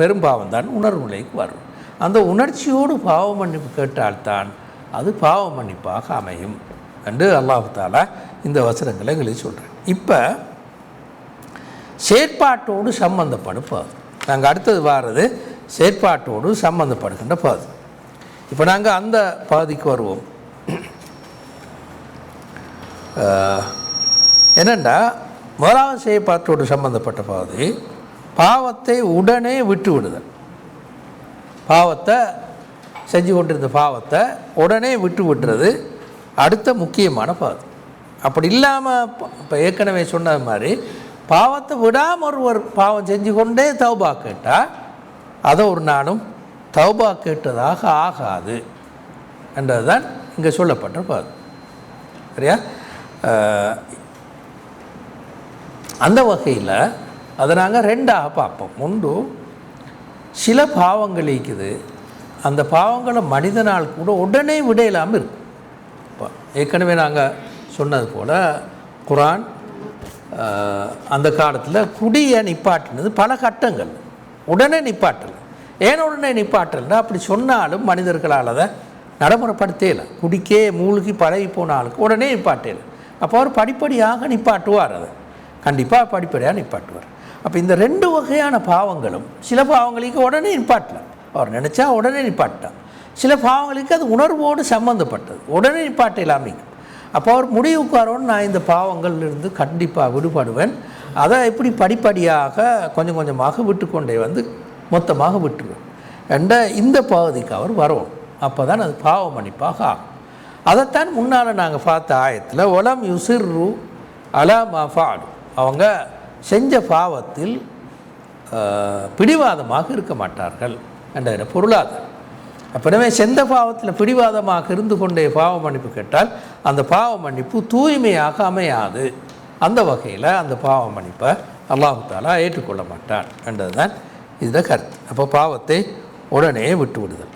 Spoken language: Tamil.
பெரும்பாவம் தான் உணர்வு நிலைக்கு வரும். அந்த உணர்ச்சியோடு பாவ மன்னிப்பு கேட்டால்தான் அது பாவ மன்னிப்பாக அமையும் என்று அல்லாஹ் தஆலா இந்த வசனங்களை எங்களுக்கு சொல்கிறேன். இப்போ செயற்பாட்டோடு சம்பந்தப்படும் பாது. நாங்கள் அடுத்தது வாரது செயற்பாட்டோடு சம்பந்தப்படுகின்ற பாது. இப்போ நாங்கள் அந்த பாதிக்கு வருவோம். என்னென்னா, முதலாவது செயற்பாட்டோடு சம்பந்தப்பட்ட பாதி பாவத்தை உடனே விட்டு விடுதல். பாவத்தை செஞ்சு கொண்டிருந்த பாவத்தை உடனே விட்டு விட்டுறது அடுத்த முக்கியமான பாது. அப்படி இல்லாமல் இப்போ ஏற்கனவே சொன்னது மாதிரி பாவத்தை விடாமல் ஒருவர் பாவம் செஞ்சு கொண்டே தௌபா கேட்டால் அதை ஒரு நாளும் தௌபா கேட்டதாக ஆகாது என்றது தான் இங்கே சொல்லப்பட்ட பாது. சரியா? அந்த வகையில் அதை நாங்கள் ரெண்டாக பார்ப்போம். ஒன்று, சில பாவங்கள் இருக்குது, அந்த பாவங்களை மனிதனால் கூட உடனே விட இல்லாமல் இருக்கும். இப்போ ஏற்கனவே நாங்கள் சொன்னது போல் குர்ஆன் அந்த காலத்தில் குடியை நிப்பாட்டினது பல கட்டங்கள். உடனே நிப்பாட்டல். ஏன் உடனே நிப்பாட்டல்னா, அப்படி சொன்னாலும் மனிதர்களால் அதை நடைமுறைப்படுத்தல. குடிக்கே மூழ்கி பழகி போனாலும் உடனே நிப்பாட்டல. அப்போ அவர் படிப்படியாக நிப்பாட்டுவார். அதை கண்டிப்பாக படிப்படியாக நிப்பாட்டுவார். அப்போ இந்த ரெண்டு வகையான பாவங்களும், சில பாவங்களுக்கு உடனே நிப்பாட்டலாம், அவர் நினச்சா உடனே நிப்பாட்டான். சில பாவங்களுக்கு அது உணர்வோடு சம்மந்தப்பட்டது, உடனே நிப்பாட்ட இல்லாமல். அப்போ அவர் முடிவுக்கு வரணும்னு, நான் இந்த பாவங்கள்லேருந்து கண்டிப்பாக விடுபடுவேன், அதை எப்படி படிப்படியாக கொஞ்சம் கொஞ்சமாக விட்டுக்கொண்டே வந்து மொத்தமாக விட்டுருவேன் என்ற இந்த பகுதிக்கு அவர் வரணும். அப்போ தான் அது பாவ மன்னிப்பாக ஆகும். அதைத்தான் முன்னால் நாங்கள் பார்த்த ஆயத்தில் ஒலம் யுசிர்ரு அலா மா ஃபஅலு, அவங்க செஞ்ச பாவத்தில் பிடிவாதமாக இருக்க மாட்டார்கள் என்ற பொருளாதாரம். அப்படியே செந்த பாவத்தில் பிடிவாதமாக இருந்து கொண்டே பாவ மன்னிப்பு கேட்டால் அந்த பாவ மன்னிப்பு தூய்மையாக அமையாது. அந்த வகையில் அந்த பாவ மன்னிப்பை அல்லாஹ் தஆலா ஏற்றுக்கொள்ள மாட்டான் என்றது தான் இதில் கருத்து. அப்போ பாவத்தை உடனே விட்டு விடுதல்.